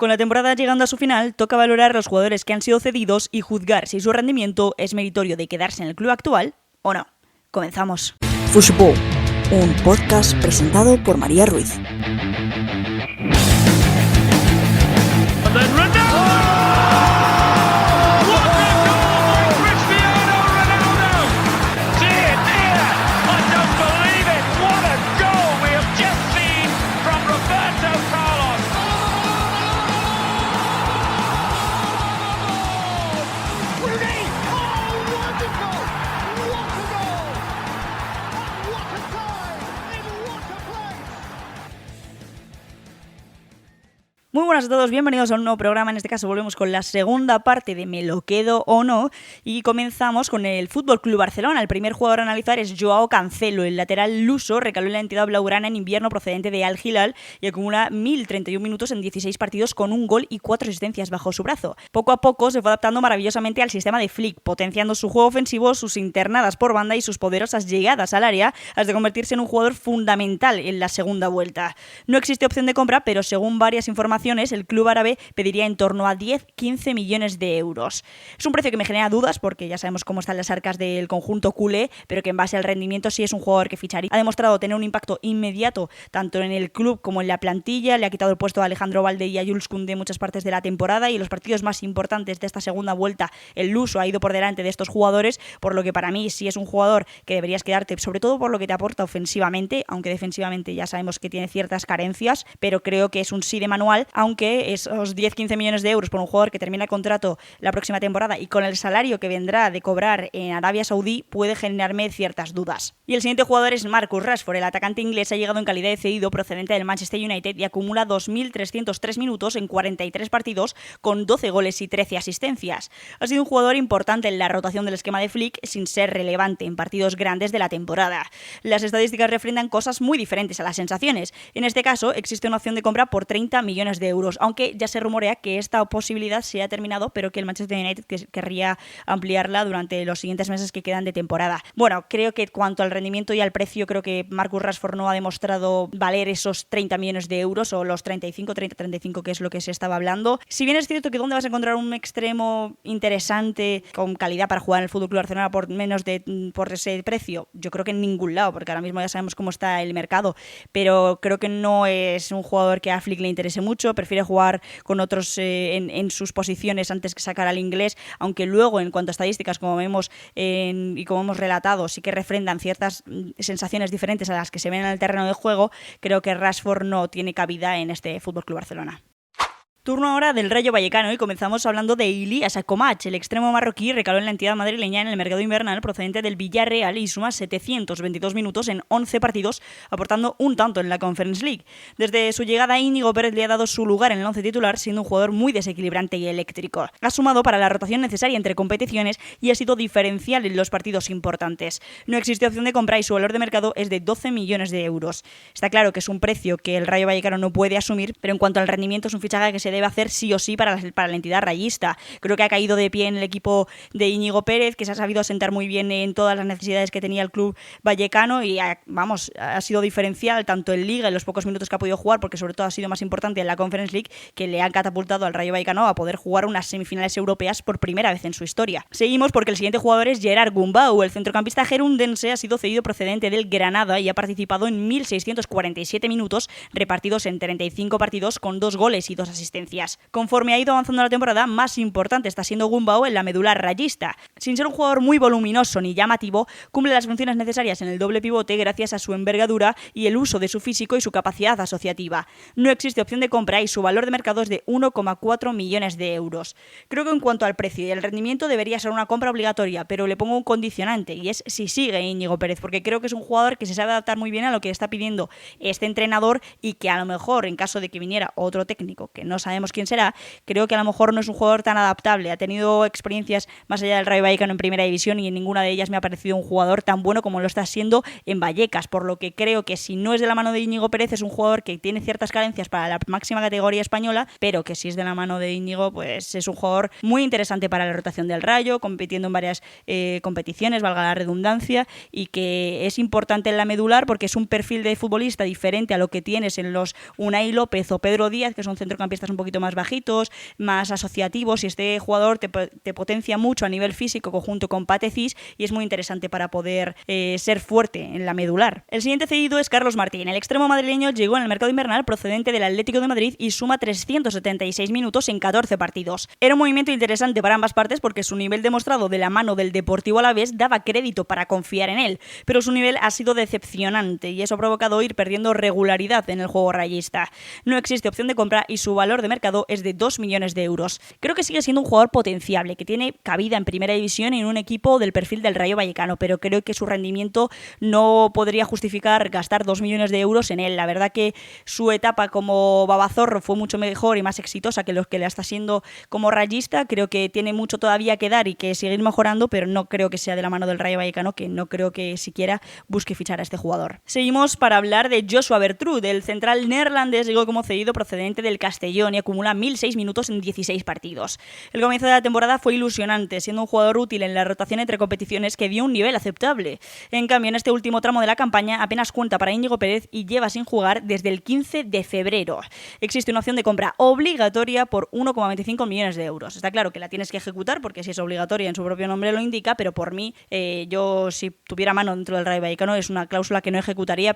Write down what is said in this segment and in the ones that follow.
Con la temporada llegando a su final, toca valorar a los jugadores que han sido cedidos y juzgar si su rendimiento es meritorio de quedarse en el club actual o no. Comenzamos. Fushball, un podcast presentado por María Ruiz. Muy buenas a todos, bienvenidos a un nuevo programa. En este caso volvemos con la segunda parte de Me lo quedo o no y comenzamos con el Fútbol Club Barcelona. El primer jugador a analizar es Joao Cancelo. El lateral luso recaló en la entidad blaugrana en invierno procedente de Al Hilal y acumula 1.031 minutos en 16 partidos con un gol y 4 asistencias bajo su brazo. Poco a poco se fue adaptando maravillosamente al sistema de Flick, potenciando su juego ofensivo, sus internadas por banda y sus poderosas llegadas al área hasta convertirse en un jugador fundamental en la segunda vuelta. No existe opción de compra, pero según varias informaciones el club árabe pediría en torno a 10-15 millones de euros. Es un precio que me genera dudas porque ya sabemos cómo están las arcas del conjunto culé, pero que en base al rendimiento sí es un jugador que ficharía. Ha demostrado tener un impacto inmediato tanto en el club como en la plantilla. Le ha quitado el puesto a Alejandro Balde y a Jules Koundé muchas partes de la temporada y en los partidos más importantes de esta segunda vuelta el luso ha ido por delante de estos jugadores, por lo que para mí sí es un jugador que deberías quedarte, sobre todo por lo que te aporta ofensivamente, aunque defensivamente ya sabemos que tiene ciertas carencias, pero creo que es un sí de manual, aunque esos 10-15 millones de euros por un jugador que termina el contrato la próxima temporada y con el salario que vendrá de cobrar en Arabia Saudí puede generarme ciertas dudas. Y el siguiente jugador es Marcus Rashford. El atacante inglés ha llegado en calidad de cedido procedente del Manchester United y acumula 2.303 minutos en 43 partidos con 12 goles y 13 asistencias. Ha sido un jugador importante en la rotación del esquema de Flick sin ser relevante en partidos grandes de la temporada. Las estadísticas refrendan cosas muy diferentes a las sensaciones. En este caso existe una opción de compra por 30 millones de euros, aunque ya se rumorea que esta posibilidad se ha terminado, pero que el Manchester United querría ampliarla durante los siguientes meses que quedan de temporada. Bueno, creo que cuanto al rendimiento y al precio, creo que Marcus Rashford no ha demostrado valer esos 30 millones de euros o los 35, que es lo que se estaba hablando. Si bien es cierto que ¿dónde vas a encontrar un extremo interesante con calidad para jugar en el FC Barcelona por ese precio? Yo creo que en ningún lado, porque ahora mismo ya sabemos cómo está el mercado, pero creo que no es un jugador que a Flick le interese mucho. Prefiere jugar con otros en sus posiciones antes que sacar al inglés, aunque luego en cuanto a estadísticas, como vemos y como hemos relatado, sí que refrendan ciertas sensaciones diferentes a las que se ven en el terreno de juego. Creo que Rashford no tiene cabida en este FC Barcelona. Turno ahora del Rayo Vallecano y comenzamos hablando de Ilias Akomach. El extremo marroquí recaló en la entidad madrileña en el mercado invernal procedente del Villarreal y suma 722 minutos en 11 partidos, aportando un tanto en la Conference League. Desde su llegada, Íñigo Pérez le ha dado su lugar en el once titular, siendo un jugador muy desequilibrante y eléctrico. Ha sumado para la rotación necesaria entre competiciones y ha sido diferencial en los partidos importantes. No existe opción de compra y su valor de mercado es de 12 millones de euros. Está claro que es un precio que el Rayo Vallecano no puede asumir, pero en cuanto al rendimiento es un fichaje que se debe hacer sí o sí para la entidad rayista. Creo que ha caído de pie en el equipo de Íñigo Pérez, que se ha sabido asentar muy bien en todas las necesidades que tenía el club vallecano y ha sido diferencial tanto en Liga, en los pocos minutos que ha podido jugar, porque sobre todo ha sido más importante en la Conference League, que le han catapultado al Rayo Vallecano a poder jugar unas semifinales europeas por primera vez en su historia. Seguimos porque el siguiente jugador es Gerard Gumbau. El centrocampista gerundense ha sido cedido procedente del Granada y ha participado en 1.647 minutos repartidos en 35 partidos con 2 goles y 2 asistencias. Conforme ha ido avanzando la temporada, más importante está siendo Gumbau en la medular rayista. Sin ser un jugador muy voluminoso ni llamativo, cumple las funciones necesarias en el doble pivote gracias a su envergadura y el uso de su físico y su capacidad asociativa. No existe opción de compra y su valor de mercado es de 1,4 millones de euros. Creo que en cuanto al precio y el rendimiento debería ser una compra obligatoria, pero le pongo un condicionante y es si sigue Íñigo Pérez, porque creo que es un jugador que se sabe adaptar muy bien a lo que está pidiendo este entrenador y que a lo mejor en caso de que viniera otro técnico que no sabemos quién será, creo que a lo mejor no es un jugador tan adaptable. Ha tenido experiencias más allá del Rayo Vallecano en primera división y en ninguna de ellas me ha parecido un jugador tan bueno como lo está siendo en Vallecas, por lo que creo que si no es de la mano de Íñigo Pérez es un jugador que tiene ciertas carencias para la máxima categoría española, pero que si es de la mano de Íñigo, pues es un jugador muy interesante para la rotación del Rayo, compitiendo en varias competiciones, valga la redundancia, y que es importante en la medular porque es un perfil de futbolista diferente a lo que tienes en los Unai López o Pedro Díaz, que son centrocampistas un poquito más bajitos, más asociativos, y este jugador te potencia mucho a nivel físico conjunto con Pate Cis y es muy interesante para poder ser fuerte en la medular. El siguiente cedido es Carlos Martín. El extremo madrileño llegó en el mercado invernal procedente del Atlético de Madrid y suma 376 minutos en 14 partidos. Era un movimiento interesante para ambas partes porque su nivel demostrado de la mano del Deportivo Alavés daba crédito para confiar en él, pero su nivel ha sido decepcionante y eso ha provocado ir perdiendo regularidad en el juego rayista. No existe opción de compra y su valor de mercado es de 2 millones de euros. Creo que sigue siendo un jugador potenciable, que tiene cabida en primera división y en un equipo del perfil del Rayo Vallecano, pero creo que su rendimiento no podría justificar gastar 2 millones de euros en él. La verdad que su etapa como babazorro fue mucho mejor y más exitosa que los que le está siendo como rayista. Creo que tiene mucho todavía que dar y que seguir mejorando, pero no creo que sea de la mano del Rayo Vallecano, que no creo que siquiera busque fichar a este jugador. Seguimos para hablar de Joshua Bertrud. El central neerlandés llegó como cedido procedente del Castellón y acumula 1.006 minutos en 16 partidos. El comienzo de la temporada fue ilusionante, siendo un jugador útil en la rotación entre competiciones que dio un nivel aceptable. En cambio, en este último tramo de la campaña apenas cuenta para Íñigo Pérez y lleva sin jugar desde el 15 de febrero. Existe una opción de compra obligatoria por 1,25 millones de euros. Está claro que la tienes que ejecutar porque si es obligatoria en su propio nombre lo indica, pero por mí, yo si tuviera mano dentro del Rayo Vallecano es una cláusula que no ejecutaría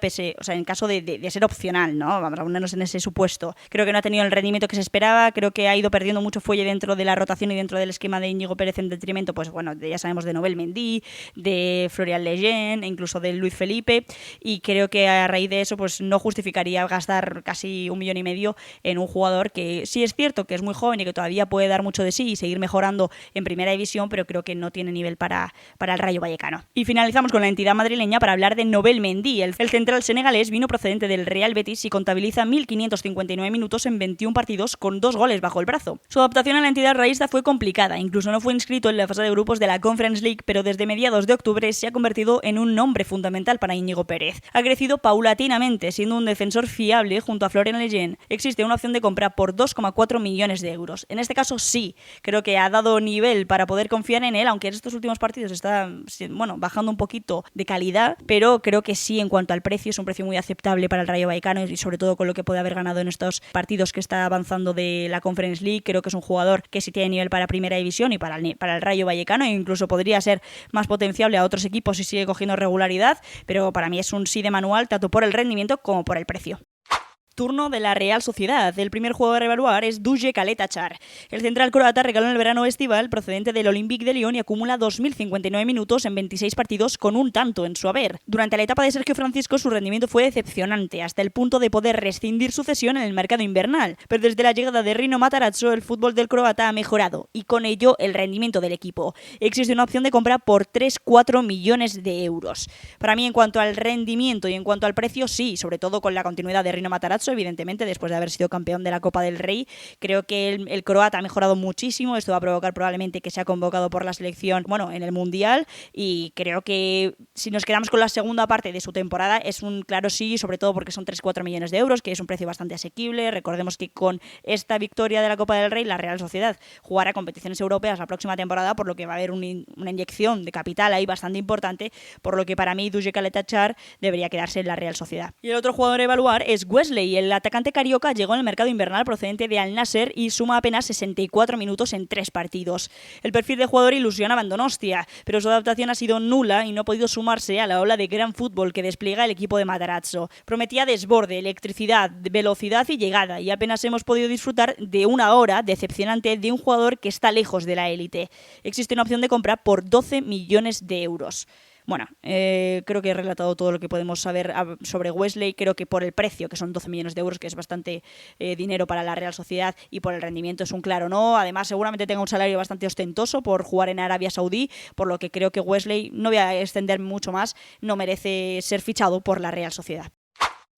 en caso de ser opcional, ¿no? Vamos a ponernos en ese supuesto. Creo que no ha tenido el rendimiento que se esperaba, creo que ha ido perdiendo mucho fuelle dentro de la rotación y dentro del esquema de Íñigo Pérez en detrimento, pues bueno, ya sabemos de Nobel Mendy, de Florian Lejeune e incluso de Luis Felipe, y creo que a raíz de eso pues no justificaría gastar casi 1,5 millones en un jugador que sí es cierto que es muy joven y que todavía puede dar mucho de sí y seguir mejorando en primera división, pero creo que no tiene nivel para el Rayo Vallecano. Y finalizamos con la entidad madrileña para hablar de Nobel Mendy. El central senegalés vino procedente del Real Betis y contabiliza 1.559 minutos en 21 partidos con 2 goles bajo el brazo. Su adaptación a la entidad rayista fue complicada, incluso no fue inscrito en la fase de grupos de la Conference League, pero desde mediados de octubre se ha convertido en un nombre fundamental para Íñigo Pérez. Ha crecido paulatinamente, siendo un defensor fiable junto a Florian Lejeune. Existe una opción de compra por 2,4 millones de euros. En este caso sí, creo que ha dado nivel para poder confiar en él, aunque en estos últimos partidos está bajando un poquito de calidad, pero creo que sí, en cuanto al precio, es un precio muy aceptable para el Rayo Vallecano y sobre todo con lo que puede haber ganado en estos partidos que está avanzando de la Conference League. Creo que es un jugador que sí tiene nivel para primera división y para el Rayo Vallecano, e incluso podría ser más potenciable a otros equipos si sigue cogiendo regularidad, pero para mí es un sí de manual tanto por el rendimiento como por el precio. Turno de la Real Sociedad. El primer jugador a evaluar es Duje Kaletačar. El central croata regaló en el verano estival procedente del Olympique de Lyon y acumula 2.059 minutos en 26 partidos con un tanto en su haber. Durante la etapa de Sergio Francisco su rendimiento fue decepcionante, hasta el punto de poder rescindir su cesión en el mercado invernal. Pero desde la llegada de Rino Matarazzo el fútbol del croata ha mejorado y con ello el rendimiento del equipo. Existe una opción de compra por 3-4 millones de euros. Para mí, en cuanto al rendimiento y en cuanto al precio, sí, sobre todo con la continuidad de Rino Matarazzo, evidentemente, después de haber sido campeón de la Copa del Rey. Creo que el croata ha mejorado muchísimo. Esto va a provocar probablemente que sea convocado por la selección, en el Mundial, y creo que si nos quedamos con la segunda parte de su temporada es un claro sí, sobre todo porque son 3-4 millones de euros, que es un precio bastante asequible. Recordemos que con esta victoria de la Copa del Rey, la Real Sociedad jugará competiciones europeas la próxima temporada, por lo que va a haber una inyección de capital ahí bastante importante, por lo que para mí Duje Kaletačar debería quedarse en la Real Sociedad. Y el otro jugador a evaluar es Wesley. El atacante carioca llegó en el mercado invernal procedente de Al Nassr y suma apenas 64 minutos en 3 partidos. El perfil de jugador ilusionaba en Donostia, pero su adaptación ha sido nula y no ha podido sumarse a la ola de gran fútbol que despliega el equipo de Matarazzo. Prometía desborde, electricidad, velocidad y llegada, y apenas hemos podido disfrutar de una hora decepcionante de un jugador que está lejos de la élite. Existe una opción de compra por 12 millones de euros. Creo que he relatado todo lo que podemos saber sobre Wesley. Creo que por el precio, que son 12 millones de euros, que es bastante dinero para la Real Sociedad, y por el rendimiento es un claro no. Además, seguramente tenga un salario bastante ostentoso por jugar en Arabia Saudí, por lo que creo que Wesley, no voy a extenderme mucho más, no merece ser fichado por la Real Sociedad.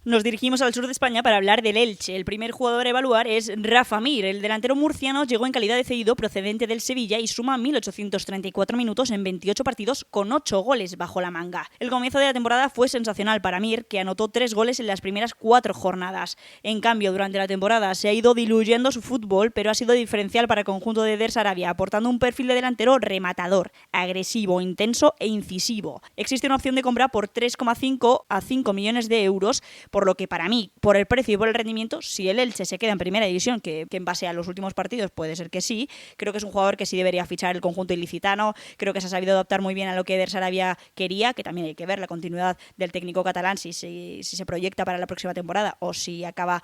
Nos dirigimos al sur de España para hablar del Elche. El primer jugador a evaluar es Rafa Mir. El delantero murciano llegó en calidad de cedido procedente del Sevilla y suma 1.834 minutos en 28 partidos con 8 goles bajo la manga. El comienzo de la temporada fue sensacional para Mir, que anotó 3 goles en las primeras 4 jornadas. En cambio, durante la temporada se ha ido diluyendo su fútbol, pero ha sido diferencial para el conjunto de Der Sarabia, aportando un perfil de delantero rematador, agresivo, intenso e incisivo. Existe una opción de compra por 3,5 a 5 millones de euros, por lo que para mí, por el precio y por el rendimiento, si el Elche se queda en primera división, que en base a los últimos partidos puede ser que sí, creo que es un jugador que sí debería fichar el conjunto ilicitano. Creo que se ha sabido adaptar muy bien a lo que Eder Sarabia quería, que también hay que ver la continuidad del técnico catalán si se proyecta para la próxima temporada o si acaba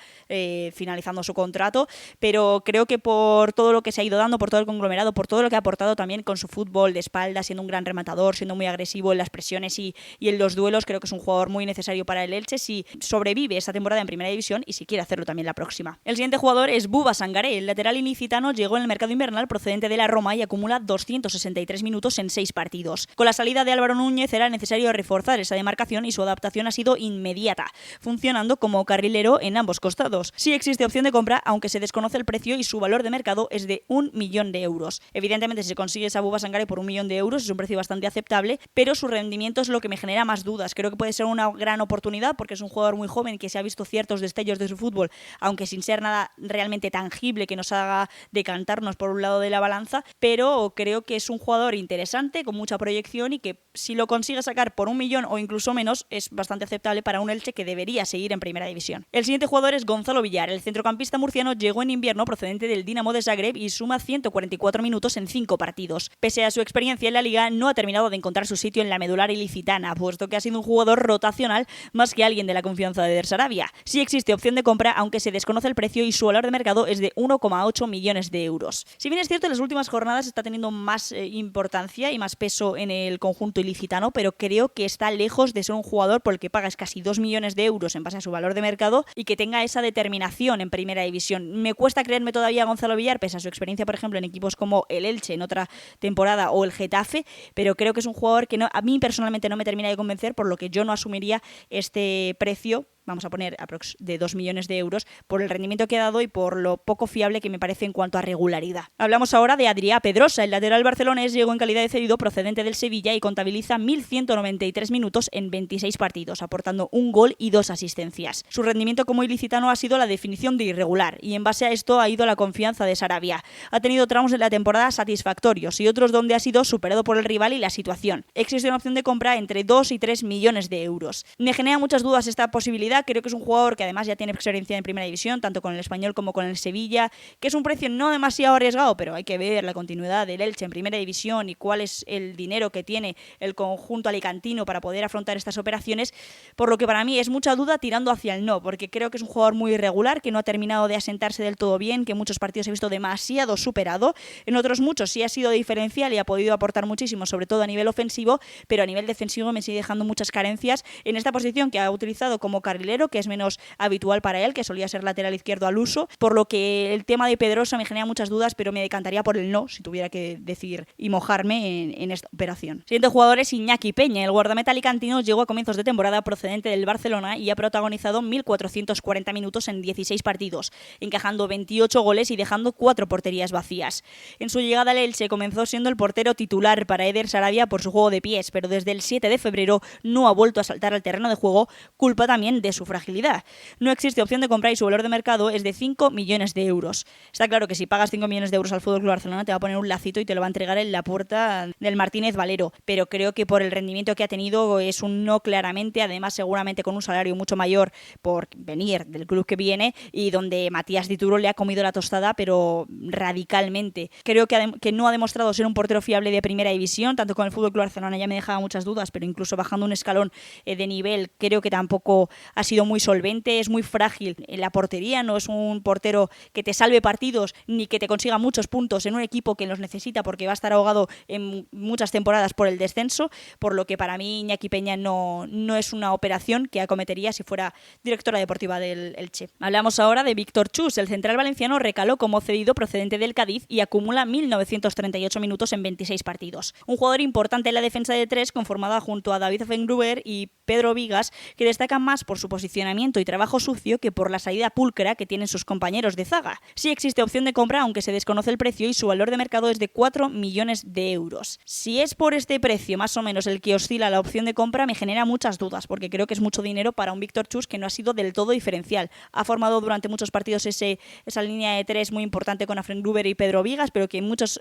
finalizando su contrato, pero creo que por todo lo que se ha ido dando, por todo el conglomerado, por todo lo que ha aportado también con su fútbol de espalda, siendo un gran rematador, siendo muy agresivo en las presiones y en los duelos, creo que es un jugador muy necesario para el Elche si sobrevive esta temporada en primera división y si quiere hacerlo también la próxima. El siguiente jugador es Bouba Sangaré. El lateral ilicitano llegó en el mercado invernal procedente de la Roma y acumula 263 minutos en 6 partidos. Con la salida de Álvaro Núñez era necesario reforzar esa demarcación y su adaptación ha sido inmediata, funcionando como carrilero en ambos costados. Sí existe opción de compra, aunque se desconoce el precio y su valor de mercado es de 1 millón de euros. Evidentemente, si se consigue esa Bouba Sangaré por 1 millón de euros es un precio bastante aceptable, pero su rendimiento es lo que me genera más dudas. Creo que puede ser una gran oportunidad porque es un jugador muy joven que se ha visto ciertos destellos de su fútbol, aunque sin ser nada realmente tangible que nos haga decantarnos por un lado de la balanza, pero creo que es un jugador interesante, con mucha proyección y que si lo consigue sacar por 1 millón o incluso menos es bastante aceptable para un Elche que debería seguir en primera división. El siguiente jugador es Gonzalo Villar. El centrocampista murciano llegó en invierno procedente del Dinamo de Zagreb y suma 144 minutos en 5 partidos. Pese a su experiencia en la liga, no ha terminado de encontrar su sitio en la medular ilicitana, puesto que ha sido un jugador rotacional más que alguien de la confianza de Eder Sarabia. Sí existe opción de compra, aunque se desconoce el precio y su valor de mercado es de 1,8 millones de euros. Si bien es cierto, en las últimas jornadas está teniendo más importancia y más peso en el conjunto ilicitano, pero creo que está lejos de ser un jugador por el que pagas casi 2 millones de euros en base a su valor de mercado y que tenga esa determinación en primera división. Me cuesta creerme todavía a Gonzalo Villar, pese a su experiencia, por ejemplo, en equipos como el Elche en otra temporada o el Getafe, pero creo que es un jugador que a mí personalmente no me termina de convencer, por lo que yo no asumiría este precio, vamos a poner de 2 millones de euros, por el rendimiento que ha dado y por lo poco fiable que me parece en cuanto a regularidad. Hablamos ahora de Adrià Pedrosa. El lateral barcelonés llegó en calidad de cedido procedente del Sevilla y contabiliza 1.193 minutos en 26 partidos, aportando 1 gol y 2 asistencias. Su rendimiento como ilicitano ha sido la definición de irregular y en base a esto ha ido la confianza de Sarabia. Ha tenido tramos de la temporada satisfactorios y otros donde ha sido superado por el rival y la situación. Existe una opción de compra entre 2 y 3 millones de euros. Me genera muchas dudas esta posibilidad. Creo que es un jugador que además ya tiene experiencia en primera división, tanto con el Español como con el Sevilla, que es un precio no demasiado arriesgado, pero hay que ver la continuidad del Elche en primera división y cuál es el dinero que tiene el conjunto alicantino para poder afrontar estas operaciones, por lo que para mí es mucha duda tirando hacia el no, porque creo que es un jugador muy irregular, que no ha terminado de asentarse del todo bien, que en muchos partidos he visto demasiado superado, en otros muchos sí ha sido diferencial y ha podido aportar muchísimo, sobre todo a nivel ofensivo, pero a nivel defensivo me sigue dejando muchas carencias en esta posición que ha utilizado como carrilero, que es menos habitual para él, que solía ser lateral izquierdo al uso, por lo que el tema de Pedrosa me genera muchas dudas, pero me decantaría por el no, si tuviera que decidir y mojarme en esta operación. Siguiente jugador es Iñaki Peña. El guardameta alicantino llegó a comienzos de temporada procedente del Barcelona y ha protagonizado 1.440 minutos en 16 partidos, encajando 28 goles y dejando 4 porterías vacías. En su llegada al Elche comenzó siendo el portero titular para Eder Sarabia por su juego de pies, pero desde el 7 de febrero no ha vuelto a saltar al terreno de juego, culpa también de su fragilidad. No existe opción de compra y su valor de mercado es de 5 millones de euros. Está claro que si pagas 5 millones de euros al FC Barcelona te va a poner un lacito y te lo va a entregar en la puerta del Martínez Valero, pero creo que por el rendimiento que ha tenido es un no claramente, además seguramente con un salario mucho mayor por venir del club que viene y donde Matías Dituro le ha comido la tostada, pero radicalmente. Creo que no ha demostrado ser un portero fiable de primera división, tanto con el FC Barcelona ya me dejaba muchas dudas, pero incluso bajando un escalón de nivel creo que tampoco ha sido muy solvente, es muy frágil en la portería, no es un portero que te salve partidos ni que te consiga muchos puntos en un equipo que los necesita porque va a estar ahogado en muchas temporadas por el descenso, por lo que para mí Iñaki Peña no es una operación que acometería si fuera directora deportiva del Elche. Hablamos ahora de Víctor Chus. El central valenciano recaló como cedido procedente del Cádiz y acumula 1.938 minutos en 26 partidos. Un jugador importante en la defensa de tres, conformada junto a David Offengruber y Pedro Vigas, que destacan más por su posicionamiento y trabajo sucio que por la salida pulcra que tienen sus compañeros de zaga. Sí existe opción de compra, aunque se desconoce el precio y su valor de mercado es de 4 millones de euros. Si es por este precio más o menos el que oscila la opción de compra, me genera muchas dudas, porque creo que es mucho dinero para un Víctor Chus que no ha sido del todo diferencial. Ha formado durante muchos partidos esa línea de tres muy importante con Offengruber y Pedro Vigas, pero que en muchos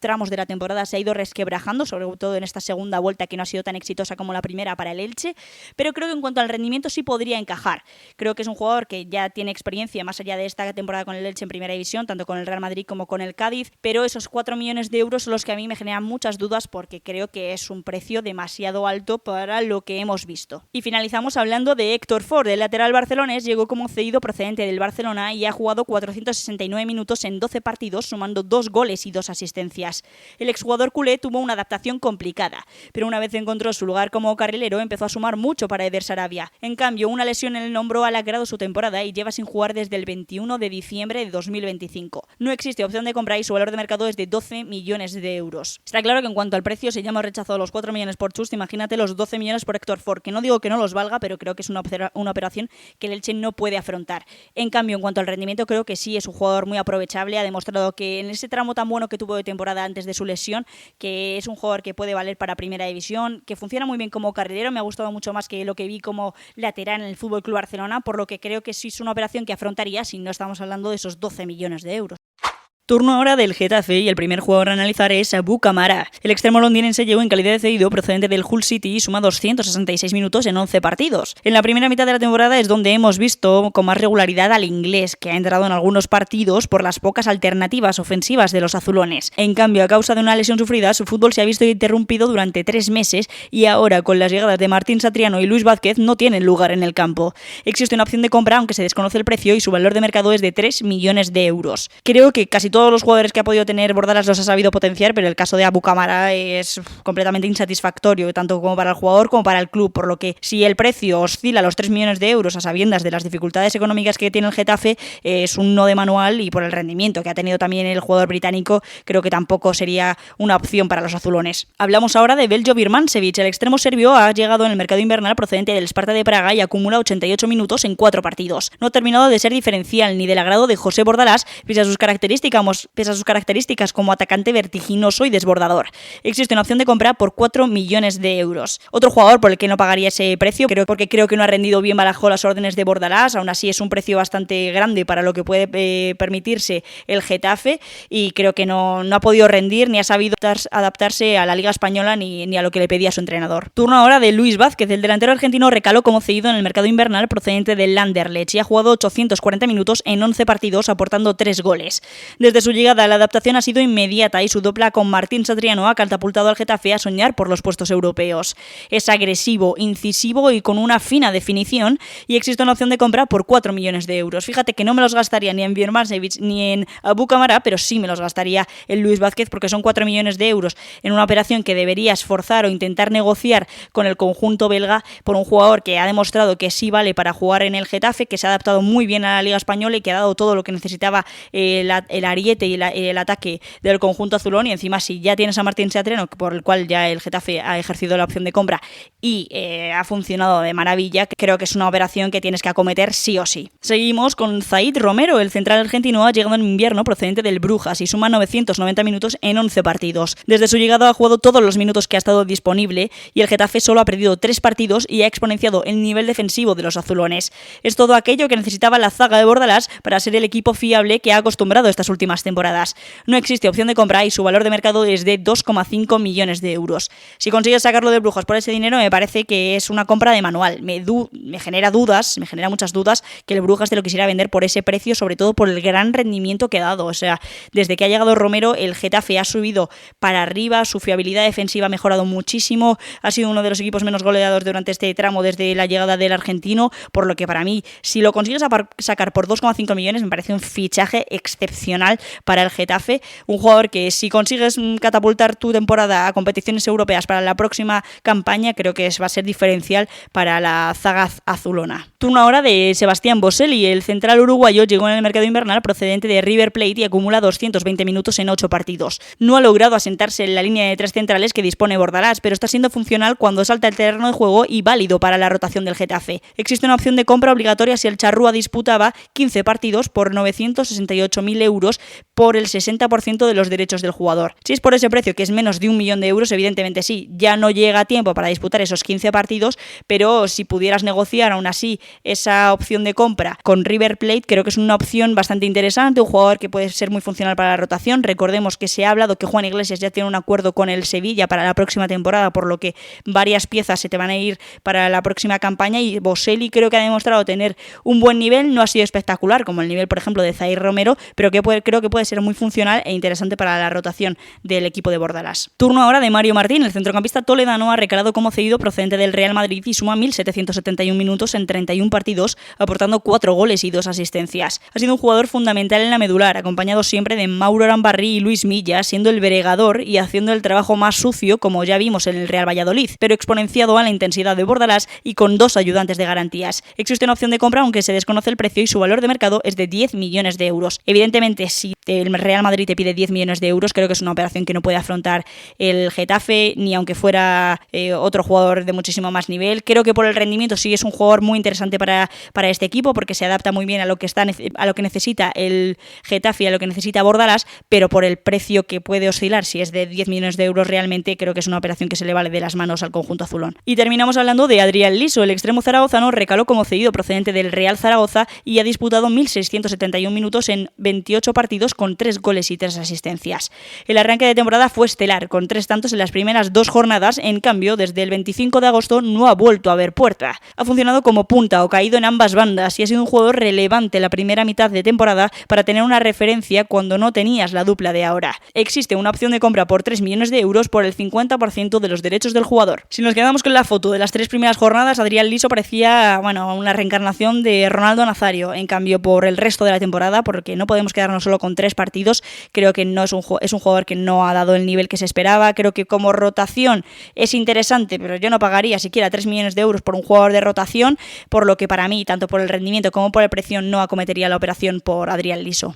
tramos de la temporada se ha ido resquebrajando, sobre todo en esta segunda vuelta que no ha sido tan exitosa como la primera para el Elche, pero creo que en cuanto al rendimiento sí podría podría encajar. Creo que es un jugador que ya tiene experiencia más allá de esta temporada con el Elche en primera división, tanto con el Real Madrid como con el Cádiz, pero esos 4 millones de euros son los que a mí me generan muchas dudas porque creo que es un precio demasiado alto para lo que hemos visto. Y finalizamos hablando de Héctor Ford, el lateral barcelonés, llegó como cedido procedente del Barcelona y ha jugado 469 minutos en 12 partidos, sumando 2 goles y 2 asistencias. El exjugador culé tuvo una adaptación complicada, pero una vez encontró su lugar como carrilero empezó a sumar mucho para Eder Sarabia. En cambio, una lesión en el hombro ha lacrado su temporada y lleva sin jugar desde el 21 de diciembre de 2025. No existe opción de compra y su valor de mercado es de 12 millones de euros. Está claro que en cuanto al precio, si ya hemos rechazado los 4 millones por Chust, imagínate los 12 millones por Héctor Ford, que no digo que no los valga, pero creo que es una operación que el Elche no puede afrontar. En cambio, en cuanto al rendimiento, creo que sí es un jugador muy aprovechable, ha demostrado que en ese tramo tan bueno que tuvo de temporada antes de su lesión, que es un jugador que puede valer para primera división, que funciona muy bien como carrilero, me ha gustado mucho más que lo que vi como lateral en el FC Barcelona, por lo que creo que sí es una operación que afrontaría si no estamos hablando de esos 12 millones de euros. Turno ahora del Getafe y el primer jugador a analizar es Abu Kamara. El extremo londinense llegó en calidad de cedido procedente del Hull City y suma 266 minutos en 11 partidos. En la primera mitad de la temporada es donde hemos visto con más regularidad al inglés, que ha entrado en algunos partidos por las pocas alternativas ofensivas de los azulones. En cambio, a causa de una lesión sufrida, su fútbol se ha visto interrumpido durante 3 meses y ahora, con las llegadas de Martín Satriano y Luis Vázquez, no tienen lugar en el campo. Existe una opción de compra, aunque se desconoce el precio, y su valor de mercado es de 3 millones de euros. Creo que casi todos los jugadores que ha podido tener Bordalas los ha sabido potenciar, pero el caso de Abu Kamara es completamente insatisfactorio, tanto como para el jugador como para el club, por lo que si el precio oscila a los 3 millones de euros a sabiendas de las dificultades económicas que tiene el Getafe, es un no de manual, y por el rendimiento que ha tenido también el jugador británico, creo que tampoco sería una opción para los azulones. Hablamos ahora de Beljo Birmancevic. El extremo serbio ha llegado en el mercado invernal procedente del Sparta de Praga y acumula 88 minutos en 4 partidos. No ha terminado de ser diferencial ni del agrado de José Bordalás, pese a sus características como atacante vertiginoso y desbordador. Existe una opción de compra por 4 millones de euros. Otro jugador por el que no pagaría ese precio, porque creo que no ha rendido bien bajo las órdenes de Bordalás, aún así es un precio bastante grande para lo que puede permitirse el Getafe, y creo que no ha podido rendir ni ha sabido adaptarse a la Liga Española ni a lo que le pedía su entrenador. Turno ahora de Luis Vázquez. El delantero argentino recaló como cedido en el mercado invernal procedente del Anderlecht y ha jugado 840 minutos en 11 partidos, aportando 3 goles. Desde su llegada, la adaptación ha sido inmediata y su dupla con Martín Satriano ha catapultado al Getafe a soñar por los puestos europeos. Es agresivo, incisivo y con una fina definición, y existe una opción de compra por 4 millones de euros. Fíjate que no me los gastaría ni en Birmancevic ni en Abu Kamara, pero sí me los gastaría en Luis Vázquez, porque son 4 millones de euros en una operación que debería esforzar o intentar negociar con el conjunto belga por un jugador que ha demostrado que sí vale para jugar en el Getafe, que se ha adaptado muy bien a la Liga Española y que ha dado todo lo que necesitaba el ariete y el ataque del conjunto azulón. Y encima, si ya tienes a Martín Satriano, por el cual ya el Getafe ha ejercido la opción de compra y ha funcionado de maravilla, creo que es una operación que tienes que acometer sí o sí. Seguimos con Zaid Romero. El central argentino ha llegado en invierno procedente del Brujas y suma 990 minutos en 11 partidos. Desde su llegada ha jugado todos los minutos que ha estado disponible y el Getafe solo ha perdido 3 partidos y ha exponenciado el nivel defensivo de los azulones. Es todo aquello que necesitaba la zaga de Bordalás para ser el equipo fiable que ha acostumbrado estas últimas temporadas. No existe opción de compra y su valor de mercado es de 2,5 millones de euros. Si consigues sacarlo de Brujas por ese dinero, me parece que es una compra de manual. Me genera muchas dudas que el Brujas te lo quisiera vender por ese precio, sobre todo por el gran rendimiento que ha dado. O sea, desde que ha llegado Romero, el Getafe ha subido para arriba, su fiabilidad defensiva ha mejorado muchísimo, ha sido uno de los equipos menos goleados durante este tramo desde la llegada del argentino, por lo que para mí, si lo consigues sacar por 2,5 millones, me parece un fichaje excepcional para el Getafe, un jugador que si consigues catapultar tu temporada a competiciones europeas para la próxima campaña, creo que va a ser diferencial para la zaga azulona. Turno ahora de Sebastián Boselli. El central uruguayo llegó en el mercado invernal procedente de River Plate y acumula 220 minutos en 8 partidos. No ha logrado asentarse en la línea de 3 centrales que dispone Bordalás, pero está siendo funcional cuando salta el terreno de juego y válido para la rotación del Getafe. Existe una opción de compra obligatoria si el charrúa disputaba 15 partidos por 968.000 euros por el 60% de los derechos del jugador. Si es por ese precio, que es menos de 1 millón de euros, evidentemente sí, ya no llega a tiempo para disputar esos 15 partidos, pero si pudieras negociar aún así esa opción de compra con River Plate, creo que es una opción bastante interesante, un jugador que puede ser muy funcional para la rotación. Recordemos que se ha hablado que Juan Iglesias ya tiene un acuerdo con el Sevilla para la próxima temporada, por lo que varias piezas se te van a ir para la próxima campaña, y Boselli creo que ha demostrado tener un buen nivel, no ha sido espectacular como el nivel por ejemplo de Zaire Romero, pero que creo que puede ser muy funcional e interesante para la rotación del equipo de Bordalás. Turno ahora de Mario Martín. El centrocampista toledano ha recalado como cedido procedente del Real Madrid y suma 1.771 minutos en 31 partidos, aportando 4 goles y 2 asistencias. Ha sido un jugador fundamental en la medular, acompañado siempre de Mauro Arambarri y Luis Milla, siendo el bregador y haciendo el trabajo más sucio, como ya vimos en el Real Valladolid, pero exponenciado a la intensidad de Bordalás y con 2 ayudantes de garantías. Existe una opción de compra, aunque se desconoce el precio, y su valor de mercado es de 10 millones de euros. Evidentemente, si el Real Madrid te pide 10 millones de euros, creo que es una operación que no puede afrontar el Getafe, ni aunque fuera otro jugador de muchísimo más nivel. Creo que por el rendimiento sí es un jugador muy interesante para este equipo, porque se adapta muy bien a lo que necesita el Getafe y a lo que necesita Bordalás, pero por el precio que puede oscilar, si es de 10 millones de euros realmente, creo que es una operación que se le vale de las manos al conjunto azulón. Y terminamos hablando de Adrián Liso. El extremo zaragozano recaló como cedido procedente del Real Zaragoza y ha disputado 1.671 minutos en 28 partidos con 3 goles y 3 asistencias. El arranque de temporada fue estelar, con 3 tantos en las primeras 2 jornadas. En cambio, desde el 25 de agosto no ha vuelto a ver puerta. Ha funcionado como punta o caído en ambas bandas y ha sido un jugador relevante la primera mitad de temporada para tener una referencia cuando no tenías la dupla de ahora. Existe una opción de compra por 3 millones de euros por el 50% de los derechos del jugador. Si nos quedamos con la foto de las 3 primeras jornadas, Adrián Liso parecía, una reencarnación de Ronaldo Nazario. En cambio, por el resto de la temporada, porque no podemos quedarnos solo con 3 partidos, creo que no es un jugador que no ha dado el nivel que se esperaba. Creo que como rotación es interesante, pero yo no pagaría siquiera 3 millones de euros por un jugador de rotación, por lo que para mí, tanto por el rendimiento como por el precio, no acometería la operación por Adrián Liso.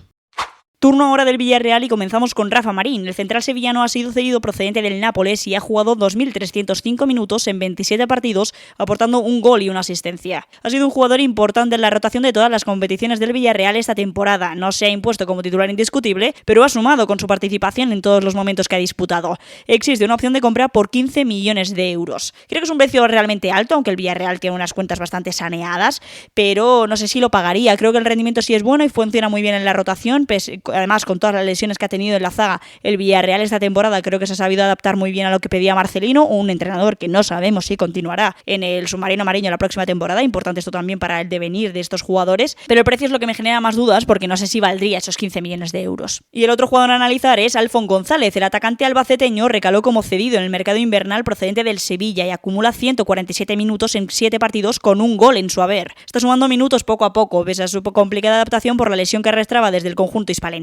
Turno ahora del Villarreal y comenzamos con Rafa Marín. El central sevillano ha sido cedido procedente del Nápoles y ha jugado 2.305 minutos en 27 partidos, aportando un gol y una asistencia. Ha sido un jugador importante en la rotación de todas las competiciones del Villarreal esta temporada. No se ha impuesto como titular indiscutible, pero ha sumado con su participación en todos los momentos que ha disputado. Existe una opción de compra por 15 millones de euros. Creo que es un precio realmente alto, aunque el Villarreal tiene unas cuentas bastante saneadas, pero no sé si lo pagaría. Creo que el rendimiento sí es bueno y funciona muy bien en la rotación, además con todas las lesiones que ha tenido en la zaga el Villarreal esta temporada. Creo que se ha sabido adaptar muy bien a lo que pedía Marcelino, un entrenador que no sabemos si continuará en el submarino amarillo la próxima temporada. Importante esto también para el devenir de estos jugadores, pero el precio es lo que me genera más dudas, porque no sé si valdría esos 15 millones de euros. Y el otro jugador a analizar es Alfon González. El atacante albaceteño recaló como cedido en el mercado invernal procedente del Sevilla y acumula 147 minutos en 7 partidos con un gol en su haber. Está sumando minutos poco a poco, pese a su complicada adaptación por la lesión que arrastraba desde el conjunto hispalense.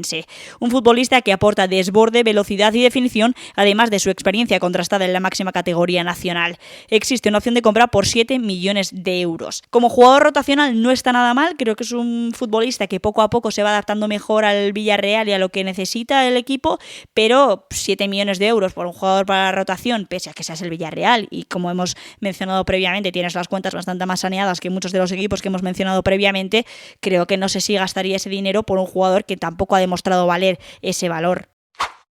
Un futbolista que aporta desborde, velocidad y definición, además de su experiencia contrastada en la máxima categoría nacional. Existe una opción de compra por 7 millones de euros. Como jugador rotacional no está nada mal, creo que es un futbolista que poco a poco se va adaptando mejor al Villarreal y a lo que necesita el equipo, pero 7 millones de euros por un jugador para la rotación, pese a que seas el Villarreal, y como hemos mencionado previamente, tienes las cuentas bastante más saneadas que muchos de los equipos que hemos mencionado previamente, creo que no sé si gastaría ese dinero por un jugador que tampoco ha demostrado valer ese valor.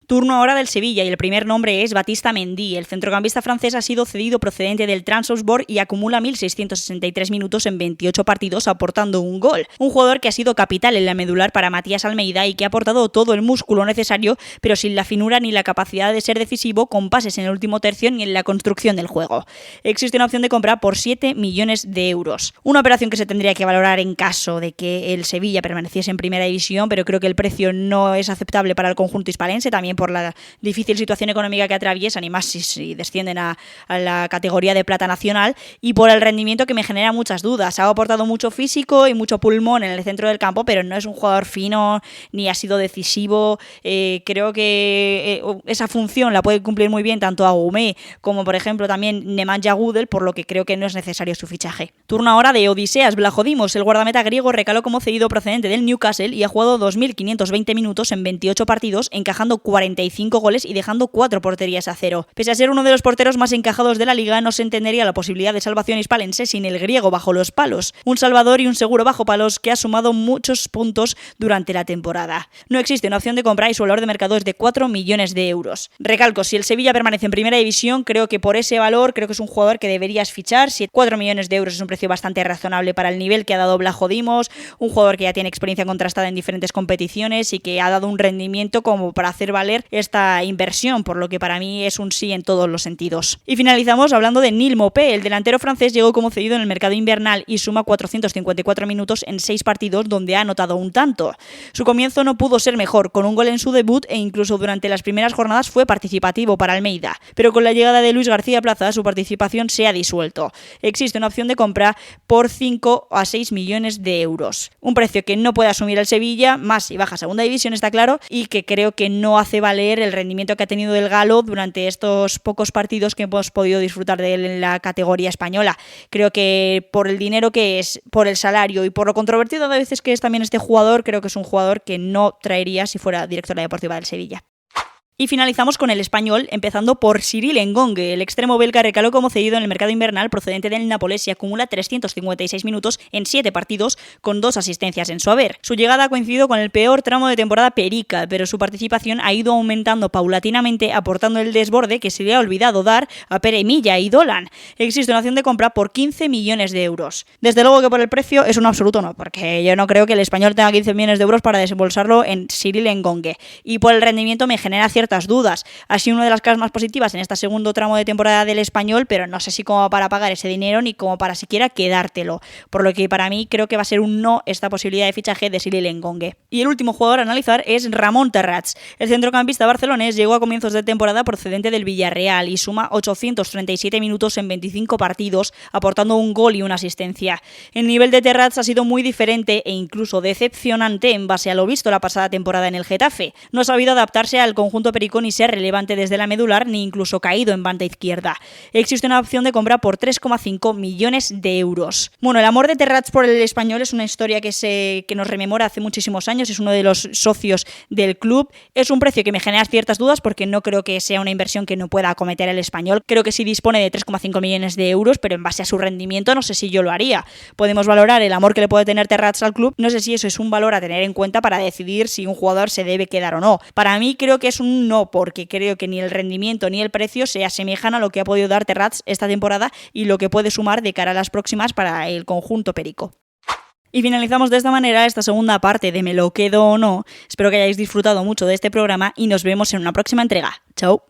Turno ahora del Sevilla y el primer nombre es Batista Mendy. El centrocampista francés ha sido cedido procedente del Trabzonspor y acumula 1.663 minutos en 28 partidos, aportando un gol. Un jugador que ha sido capital en la medular para Matías Almeida y que ha aportado todo el músculo necesario, pero sin la finura ni la capacidad de ser decisivo con pases en el último tercio ni en la construcción del juego. Existe una opción de compra por 7 millones de euros. Una operación que se tendría que valorar en caso de que el Sevilla permaneciese en primera división, pero creo que el precio no es aceptable para el conjunto hispalense, también por la difícil situación económica que atraviesan y más si descienden a la categoría de plata nacional, y por el rendimiento que me genera muchas dudas. Ha aportado mucho físico y mucho pulmón en el centro del campo, pero no es un jugador fino ni ha sido decisivo. Creo que esa función la puede cumplir muy bien tanto Agoumé como por ejemplo también Nemanja Gudel, por lo que creo que no es necesario su fichaje. Turno ahora de Odiseas Vlachodimos. El guardameta griego recaló como cedido procedente del Newcastle y ha jugado 2.520 minutos en 28 partidos, encajando 40 45 goles y dejando 4 porterías a cero. Pese a ser uno de los porteros más encajados de la liga, no se entendería la posibilidad de salvación hispalense sin el griego bajo los palos. Un salvador y un seguro bajo palos que ha sumado muchos puntos durante la temporada. No existe una opción de compra y su valor de mercado es de 4 millones de euros. Recalco, si el Sevilla permanece en primera división, creo que por ese valor, creo que es un jugador que deberías fichar. 4 millones de euros es un precio bastante razonable para el nivel que ha dado Vlaho Dimos, un jugador que ya tiene experiencia contrastada en diferentes competiciones y que ha dado un rendimiento como para hacer valer esta inversión, por lo que para mí es un sí en todos los sentidos. Y finalizamos hablando de Neil Maupay. El delantero francés llegó como cedido en el mercado invernal y suma 454 minutos en 6 partidos donde ha anotado un tanto. Su comienzo no pudo ser mejor, con un gol en su debut e incluso durante las primeras jornadas fue participativo para Almeida, pero con la llegada de Luis García Plaza su participación se ha disuelto. Existe una opción de compra por 5 a 6 millones de euros. Un precio que no puede asumir el Sevilla, más si baja a segunda división está claro, y que creo que no hace valer el rendimiento que ha tenido el galo durante estos pocos partidos que hemos podido disfrutar de él en la categoría española. Creo que por el dinero que es, por el salario y por lo controvertido a veces que es también este jugador, creo que es un jugador que no traería si fuera directora deportiva del Sevilla. Y finalizamos con el español, empezando por Cyril Ngonge. El extremo belga recaló como cedido en el mercado invernal procedente del Nápoles y acumula 356 minutos en 7 partidos con 2 asistencias en su haber. Su llegada ha coincidido con el peor tramo de temporada perica, pero su participación ha ido aumentando paulatinamente, aportando el desborde que se le ha olvidado dar a Pere Milla y Dolan. Existe una opción de compra por 15 millones de euros. Desde luego que por el precio es un absoluto no, porque yo no creo que el español tenga 15 millones de euros para desembolsarlo en Cyril Ngonge. Y por el rendimiento me genera ciertas dudas. Ha sido una de las caras más positivas en este segundo tramo de temporada del español, pero no sé si como para pagar ese dinero ni como para siquiera quedártelo. Por lo que para mí creo que va a ser un no esta posibilidad de fichaje de Cyril Ngonge. Y el último jugador a analizar es Ramon Terrats. El centrocampista barcelonés llegó a comienzos de temporada procedente del Villarreal y suma 837 minutos en 25 partidos, aportando un gol y una asistencia. El nivel de Terrats ha sido muy diferente e incluso decepcionante en base a lo visto la pasada temporada en el Getafe. No ha sabido adaptarse al conjunto perico ni ser relevante desde la medular ni incluso caído en banda izquierda. Existe una opción de compra por 3,5 millones de euros. Bueno, el amor de Terrats por el español es una historia que nos rememora hace muchísimos años, es uno de los socios del club. Es un precio que me genera ciertas dudas porque no creo que sea una inversión que no pueda acometer el español. Creo que sí dispone de 3,5 millones de euros, pero en base a su rendimiento no sé si yo lo haría. Podemos valorar el amor que le puede tener Terrats al club, no sé si eso es un valor a tener en cuenta para decidir si un jugador se debe quedar o no. Para mí creo que es un no, porque creo que ni el rendimiento ni el precio se asemejan a lo que ha podido dar Terrats esta temporada y lo que puede sumar de cara a las próximas para el conjunto perico. Y finalizamos de esta manera esta segunda parte de Me lo quedo o no. Espero que hayáis disfrutado mucho de este programa y nos vemos en una próxima entrega. ¡Chao!